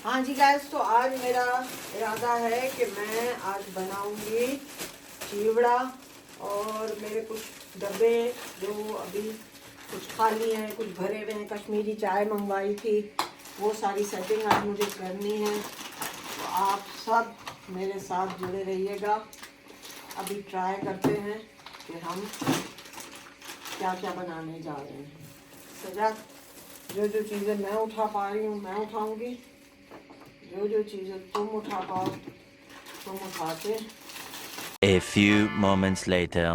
हाँ जी गाइस, तो आज मेरा इरादा है कि मैं आज बनाऊंगी चिवड़ा। और मेरे कुछ डब्बे जो अभी कुछ खाली हैं, कुछ भरे हुए हैं। कश्मीरी चाय मंगवाई थी, वो सारी सेटिंग आज मुझे करनी है। तो आप सब मेरे साथ जुड़े रहिएगा। अभी ट्राई करते हैं कि हम क्या क्या बनाने जा रहे हैं। सजा जो जो चीज़ें मैं उठा पा रही हूँ मैं उठाऊंगी, जो जो चीज़ें तुम उठा पाओ तुम उठा के। A few moments later.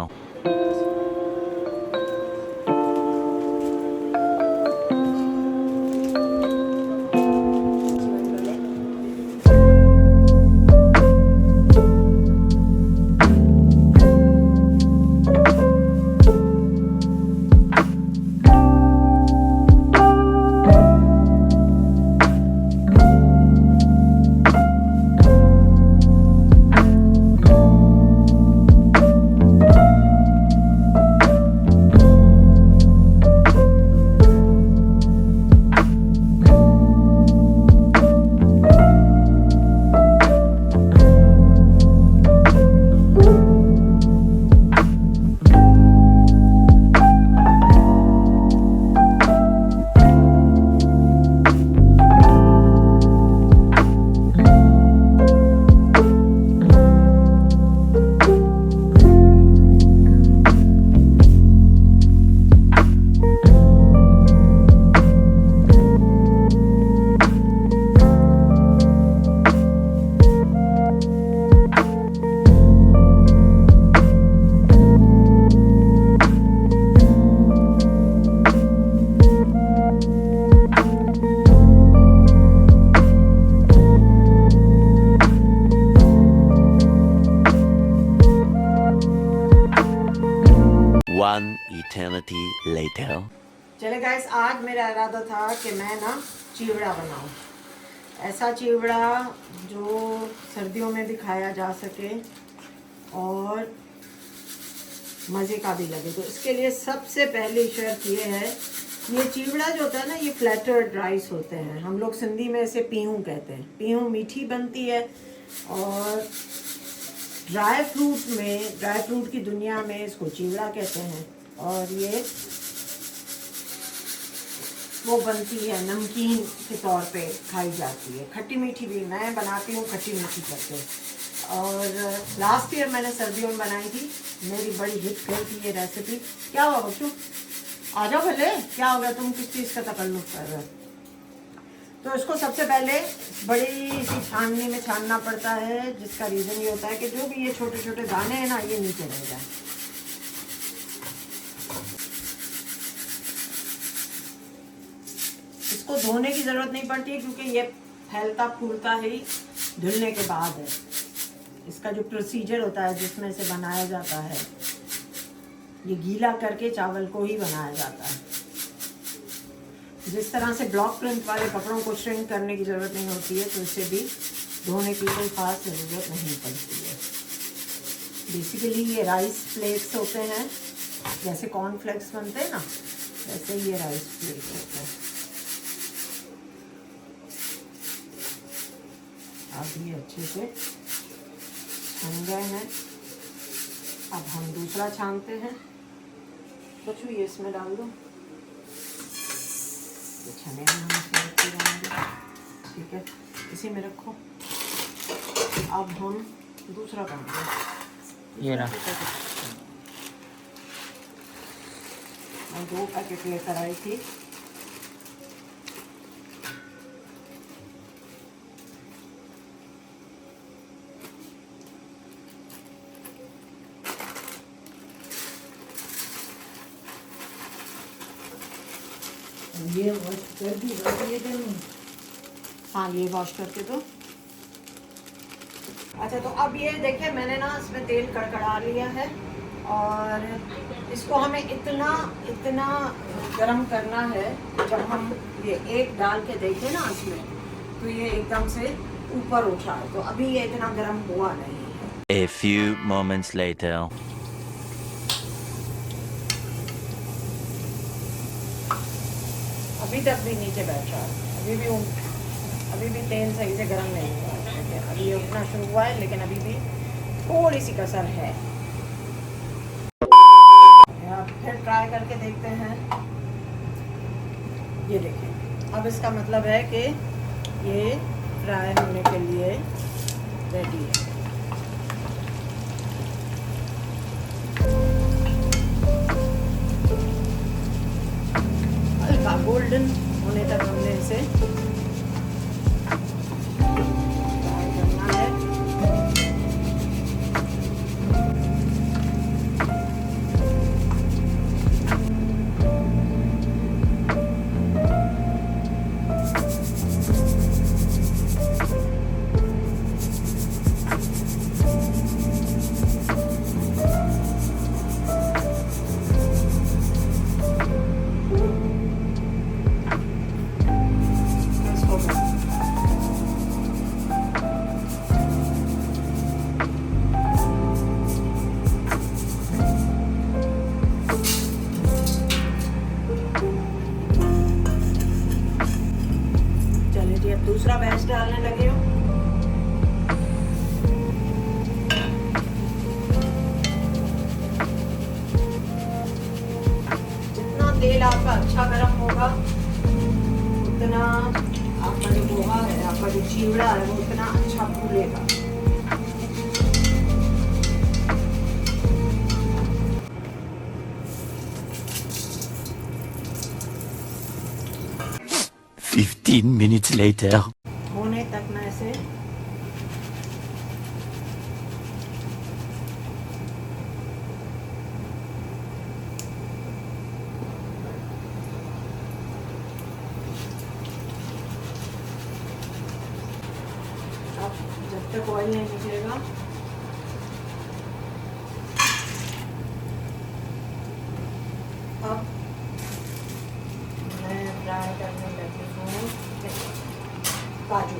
One eternity later. चले गाइस, आज मेरा इरादा था कि मैं ना चिवड़ा बनाऊं। ऐसा चिवड़ा जो सर्दियों में भी खाया जा सके और मज़े का भी लगे। तो इसके लिए सबसे पहली शर्त ये है, ये चिवड़ा जो होता है ना, ये फ्लैटर्ड राइस होते हैं। हम लोग सिंधी में इसे पीहू कहते हैं। पीहू मीठी बनती है और ड्राई फ्रूट की दुनिया में इसको चिवड़ा कहते हैं। और ये वो बनती है, नमकीन के तौर पे खाई जाती है। खट्टी मीठी भी मैं बनाती हूँ, खट्टी मीठी करके। और लास्ट ईयर मैंने सर्दियों में बनाई थी, मेरी बड़ी हिट गई थी ये रेसिपी। क्या हुआ बच्चू, आ जाओ भले, क्या हो गया, तुम किस चीज़ का तकल्लुफ़ कर रहे हो? तो इसको सबसे पहले बड़ी सी छाननी में छानना पड़ता है, जिसका रीज़न ये होता है कि जो भी ये छोटे छोटे दाने हैं ना, ये नीचे रह जाए। इसको धोने की ज़रूरत नहीं पड़ती है, क्योंकि ये फैलता फूलता ही धुलने के बाद है। इसका जो प्रोसीजर होता है जिसमें से बनाया जाता है, ये गीला करके चावल को ही बनाया जाता है। जिस तरह से ब्लॉक प्रिंट वाले कपड़ों को श्रिंक करने की ज़रूरत नहीं होती है, तो इसे भी धोने की कोई ख़ास ज़रूरत नहीं पड़ती है। बेसिकली ये राइस फ्लेक्स होते हैं, जैसे कॉर्नफ्लेक्स बनते हैं ना, वैसे ही ये राइस फ्लेक्स होते हैं। अब ये अच्छे से छन गए हैं। अब हम दूसरा छानते हैं। बच्चों ये इसमें डाल दो, ये छने में हम इसमें रखते जाएंगे। ठीक है, इसी में रखो। अब हम दूसरा करेंगे। ये रहा। मैं 2 पैकेट लेकर आई थी। ये वॉश कर दी, ये करनी। हाँ, ये वॉश करके दो। अच्छा, तो अब ये देखिए, मैंने ना इसमें तेल कड़कड़ा लिया है और इसको हमें इतना गरम करना है। जब हम ये एक डाल के देखें ना इसमें, तो ये एकदम से ऊपर उठा है। तो अभी ये इतना गरम हुआ नहीं है। A few moments later. अभी तक भी नीचे बैठ रहा है, अभी भी अभी भी तेल सही से गर्म नहीं हुआ है। देखिए, अभी ये उठना शुरू हुआ है, लेकिन अभी भी थोड़ी सी कसर है। अब फिर ट्राई करके देखते हैं। ये देखिए, अब इसका मतलब है कि ये फ्राई होने के लिए रेडी है। हल्का गोल्डन होने तक हमने इसे फ्राई करना है। इसको 2 बैच डालने लगे हो। जितना तेल आपका अच्छा गर्म होगा, उतना आपका जो पोहा है, आपका जो चिवड़ा है, वो उतना अच्छा फूलेगा। Fifteen minutes later. होने तक मैं इसे अब जब तक ऑयल नहीं निकलेगा अब मैं फ्राई करने लगी हूँ काजू।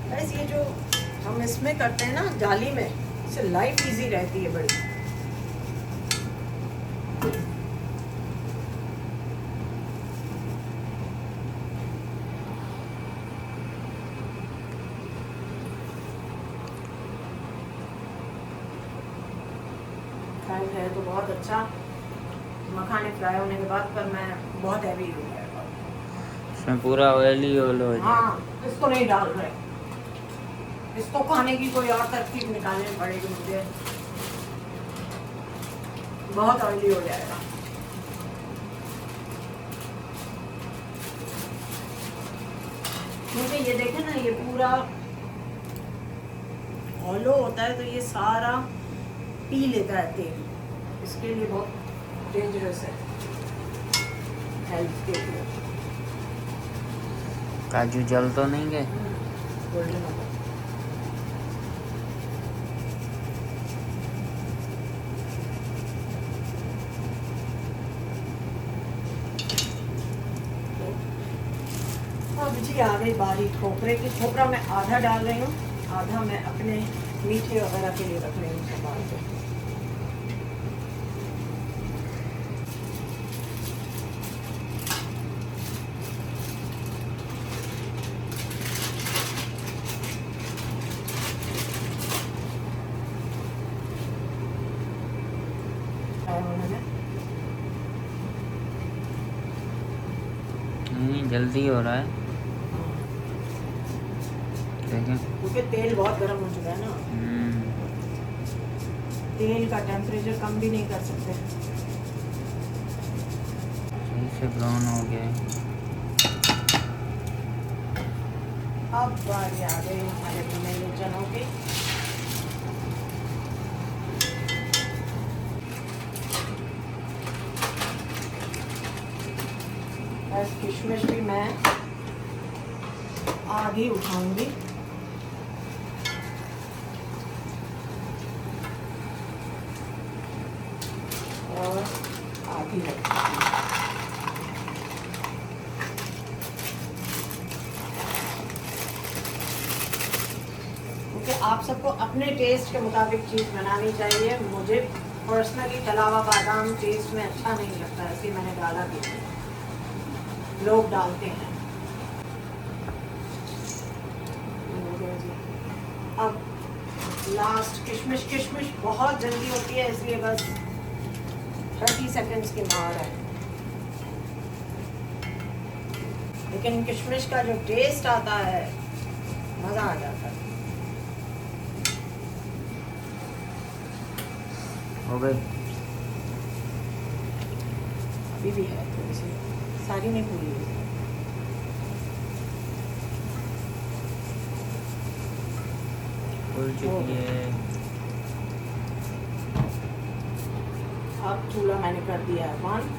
वैसे ये जो हम इसमें करते हैं ना, जाली में, इससे लाइफ इजी रहती है बड़ी। फ्राई है तो बहुत अच्छा, मखाने फ्राई होने के बाद, पर मैं बहुत हैवी हो जाएगा। इसमें पूरा ऑयल ही ऑयल हो जाएगा। हाँ, इसको नहीं डाल रहे, इसको खाने की कोई और तरकीब निकालनी पड़ेगी मुझे, बहुत ऑयली हो जाएगा। क्योंकि ये देखें ना, ये पूरा हॉलो होता है, तो ये सारा पी लेता है तेल, इसके लिए बहुत डेंजरस है हेल्थ के लिए। काजू जल तो नहीं गए? गोल्डन होगा। अब जी आ गई बारी खोपरे की। खोपरा मैं आधा डाल रही हूँ, आधा मैं अपने मीठे वगैरह के लिए रख रही हूँ संभाल के। नहीं, जल्दी हो रहा है। देखें, क्योंकि तेल बहुत गर्म हो चुका है ना, तेल का टेम्परेचर कम भी नहीं कर सकते। सही से ब्राउन हो गया है। अब बारी आ गई हमारे भुने हुए चनों की। बस किशमिश भी मैं आधी उठाऊंगी। और आधी रखूंगी। क्योंकि आप सबको अपने टेस्ट के मुताबिक चीज़ बनानी चाहिए। मुझे पर्सनली तला हुआ बादाम टेस्ट में अच्छा नहीं लगता, इसलिए मैंने डाला भी नहीं। लोग डालते हैं। अब लास्ट किशमिश। किशमिश बहुत जल्दी होती है, इसलिए बस 30 सेकंड्स की मार है, लेकिन किशमिश का जो टेस्ट आता है मज़ा आ जाता है। हो गई? अभी भी है थोड़ी सी, सारी नहीं पूरी हुई। खुल चुकी है। अब चूल्हा मैंने कर दिया है ऑन।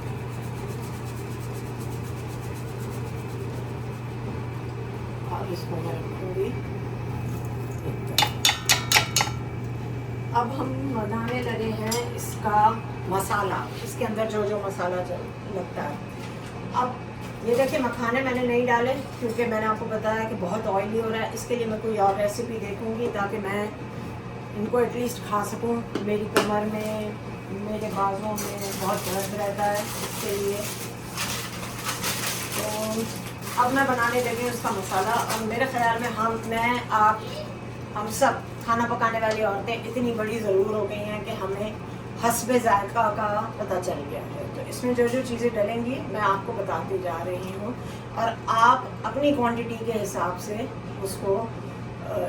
अब इसको मैं रखूँगी। अब हम बनाने लगे हैं इसका मसाला, इसके अंदर जो जो मसाला लगता है। अब ये देखिए, मखाने मैंने नहीं डाले क्योंकि मैंने आपको बताया कि बहुत ऑयली हो रहा है। इसके लिए मैं कोई और रेसिपी देखूंगी ताकि मैं इनको एटलीस्ट खा सकूं। मेरी कमर में, मेरे बाजों में बहुत दर्द रहता है, इसके लिए। तो अब मैं बनाने लगी हूँ उसका मसाला। और मेरे ख्याल में हम सब खाना पकाने वाली औरतें इतनी बड़ी ज़रूर हो गई हैं कि हमें हस्बे जायका का पता चल गया है। तो इसमें जो जो चीज़ें डलेंगी मैं आपको बताती जा रही हूँ, और आप अपनी क्वांटिटी के हिसाब से उसको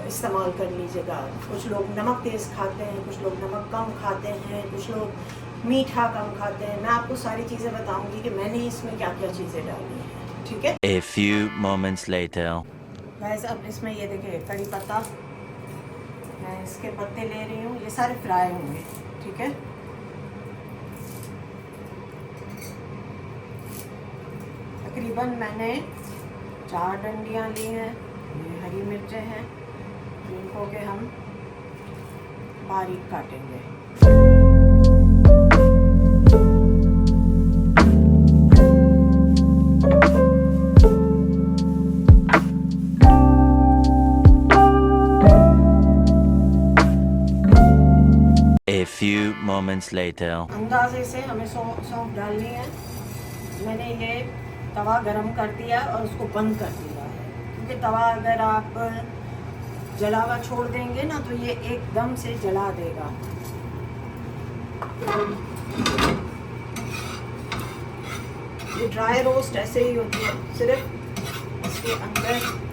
इस्तेमाल कर लीजिएगा। कुछ लोग नमक तेज़ खाते हैं, कुछ लोग नमक कम खाते हैं, कुछ लोग मीठा कम खाते हैं। मैं आपको सारी चीज़ें बताऊँगी कि मैंने इसमें क्या क्या चीज़ें डाली हैं, ठीक है। A few moments later. Guys, अब इसमें ये देखिए कड़ी पत्ता, मैं इसके पत्ते ले रही हूँ। ये सारे फ्राई होंगे, ठीक है। तकरीबन मैंने 4 डंडियाँ ली हैं। ये हरी मिर्चें हैं, जिनको के हम बारीक काटेंगे। A few moments later. अंदाजे से हमें सौंफ डालनी है। मैंने ये तवा गरम कर दिया और उसको बंद कर दिया है, क्योंकि तवा अगर आप जलावा छोड़ देंगे ना तो ये एकदम से जला देगा। ये ड्राई रोस्ट ऐसे ही होती है, सिर्फ इसके अंदर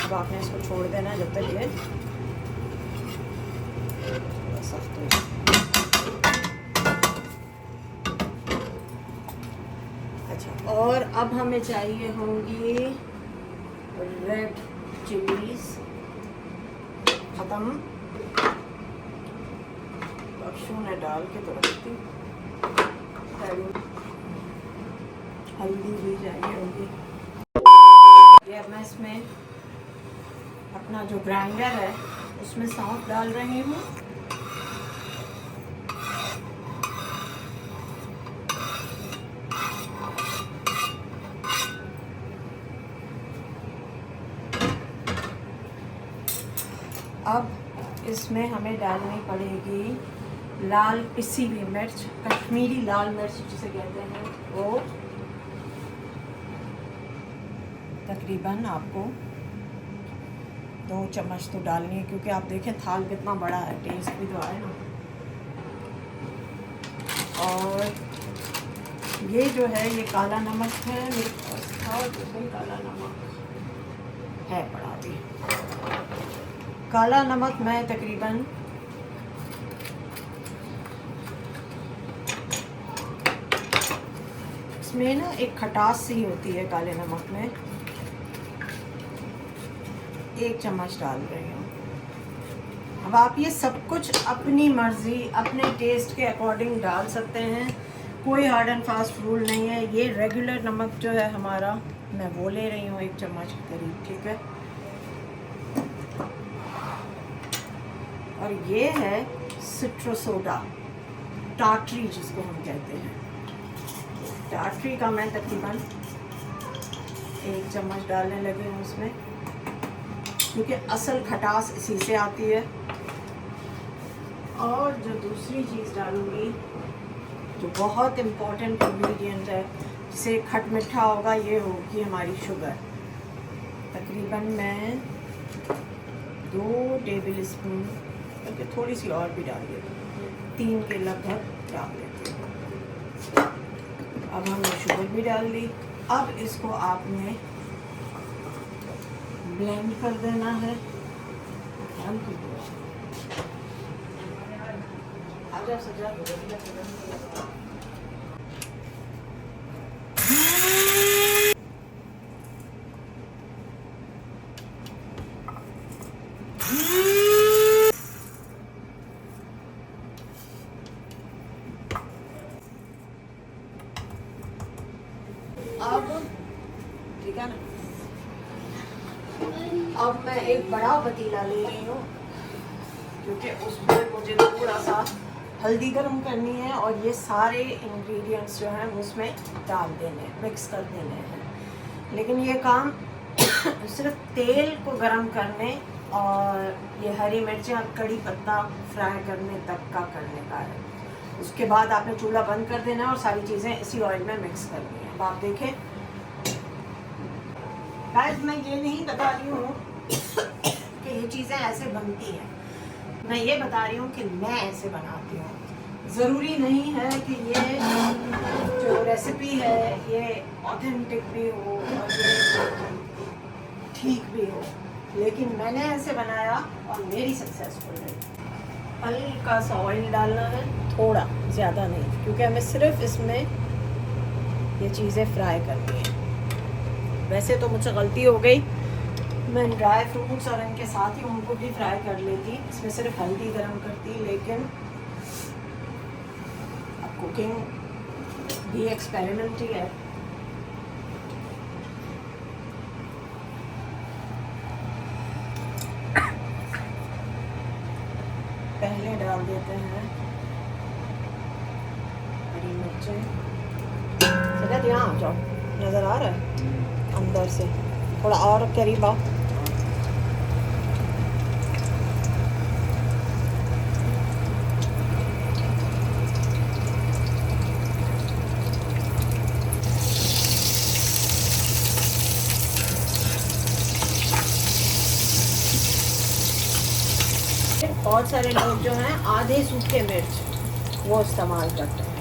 अब आपने इसको छोड़ देना जब तक ये सख्त हो जाए। अच्छा, और अब हमें चाहिए होंगी रेड चिलीज। ख़त्म, अक्षु ने डाल के तो रखती। हल्दी भी चाहिए होगी। ये अब मैं इसमें अपना जो ग्राइंडर है उसमें सौंफ डाल रही हूँ। अब इसमें हमें डालनी पड़ेगी लाल पिसी हुई मिर्च, कश्मीरी लाल मिर्च जिसे कहते हैं, वो तकरीबन आपको 2 चम्मच तो डालनी है, क्योंकि आप देखें थाल कितना बड़ा है, टेस्ट भी तो आए ना। और ये जो है ये काला नमक है, मेरे पास था तो सही, काला नमक है पड़ा भी। काला नमक मैं तकरीबन इसमें ना एक खटास सी होती है काले नमक में, 1 चम्मच डाल रही हूँ। अब आप ये सब कुछ अपनी मर्ज़ी, अपने टेस्ट के अकॉर्डिंग डाल सकते हैं, कोई हार्ड एंड फास्ट रूल नहीं है। ये रेगुलर नमक जो है हमारा, मैं वो ले रही हूँ 1 चम्मच के करीब, ठीक है। और ये है सिट्रोसोडा, टार्टरी जिसको हम कहते हैं। टार्टरी का मैं तकरीबन 1 चम्मच डालने लगे हैं उसमें, क्योंकि असल खटास इसी से आती है। और जो दूसरी चीज़ डालूँगी, जो बहुत इम्पोर्टेंट इंग्रेडिएंट है, जिसे खट मिठा होगा, ये होगी हमारी शुगर। तकरीबन मैं 2 टेबल स्पून, बल्कि थोड़ी सी और भी डाल देती हूँ, 3 के लगभग डाल देती हूँ। अब हमने शुगर भी डाल दी। अब इसको आपने ब्लेंड कर देना है। आजा सजा। अब ठीक है ना, अब मैं एक बड़ा पतीला ले रही हूँ, क्योंकि उसमें मुझे थोड़ा सा हल्दी गर्म करनी है और ये सारे इंग्रेडिएंट्स जो हैं उसमें डाल देने हैं, मिक्स कर देने हैं। लेकिन ये काम सिर्फ तेल को गर्म करने और ये हरी मिर्चें और कड़ी पत्ता फ्राई करने तक का करने का है। उसके बाद आपने चूल्हा बंद कर देना है और सारी चीज़ें इसी ऑयल में मिक्स करनी है। अब आप देखें गाइस, मैं ये नहीं बता रही हूँ कि ये चीज़ें ऐसे बनती हैं, मैं ये बता रही हूँ कि मैं ऐसे बनाती हूँ। ज़रूरी नहीं है कि ये जो रेसिपी है ये ऑथेंटिक भी हो और ये ठीक भी हो, लेकिन मैंने ऐसे बनाया और मेरी सक्सेसफुल है। हल्का सा ऑयल डालना है, थोड़ा, ज़्यादा नहीं, क्योंकि हमें सिर्फ इसमें ये चीज़ें फ्राई करनी है। वैसे तो मुझसे गलती हो गई, मैं ड्राई फ्रूट्स और इनके साथ ही उनको भी फ्राई कर लेती, इसमें सिर्फ हल्दी गरम करती। लेकिन अब कुकिंग भी एक्सपेरिमेंट ही है। पहले डाल देते हैं हरी मिर्चें। सजा यहाँ आ जाओ, नज़र आ रहा है अंदर से, थोड़ा और करीब आओ। बहुत सारे लोग जो हैं आधे सूखे मिर्च वो इस्तेमाल करते हैं।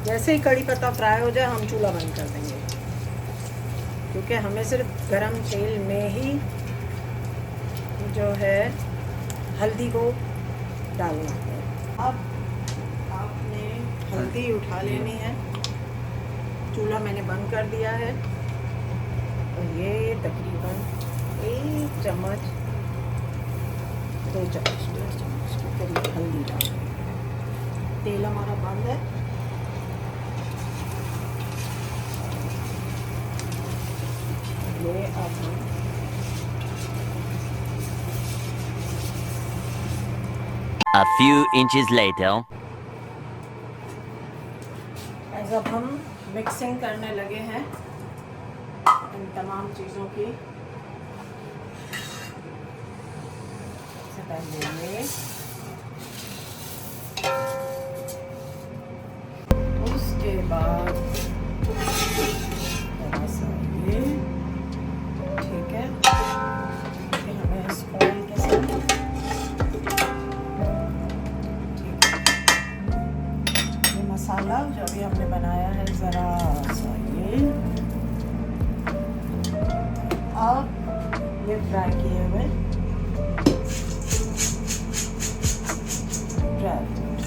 जैसे ही कड़ी पत्ता फ्राई हो जाए हम चूल्हा बंद कर देंगे, क्योंकि हमें सिर्फ गरम तेल में ही जो है हल्दी को डालना है। अब आपने हल्दी उठा लेनी है, चूल्हा मैंने बंद कर दिया है और ये तकरीबन 1 चम्मच 2 चम्मच 1 चम्मच के करीब हल्दी डाल। तेल हमारा बंद है। ये अब हम A few inches later. जब हम मिक्सिंग करने लगे हैं इन तमाम चीज़ों की, सबसे पहले ये, उसके बाद थोड़ा सा ये, ठीक है, फिर हमें इस ऑयल के साथ, ठीक है, ये मसाला जो अभी हमने बनाया है ज़रा सा ये, अब ये फ्राई किए हुए ड्राई फ्रूट,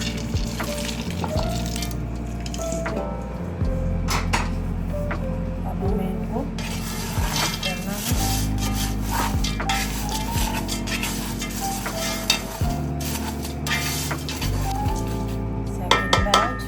ठीक है, अब हमें इनको करना है। सेकंड बैच,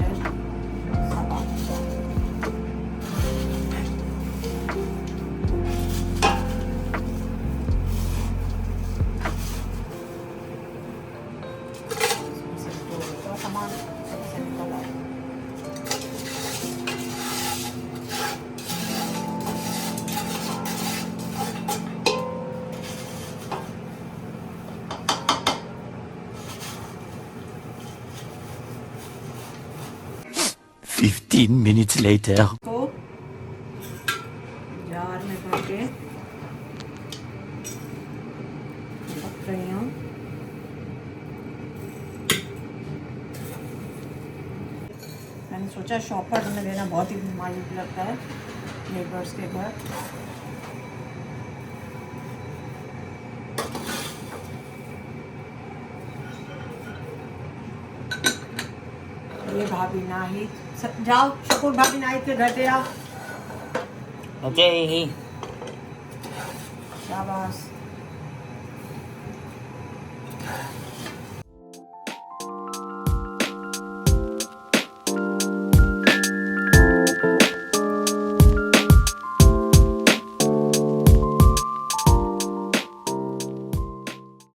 है सवा। सामान से निकल आए। "15 minutes later." को जार में भर के रख रही हूँ। मैंने सोचा शॉपर में लेना बहुत ही मायूस लगता है नेबर्स के घर। ये भाभी नाहिद, जाओ शकूर भाभी नाहिद के घर पे आओ। Okay. शाबाश।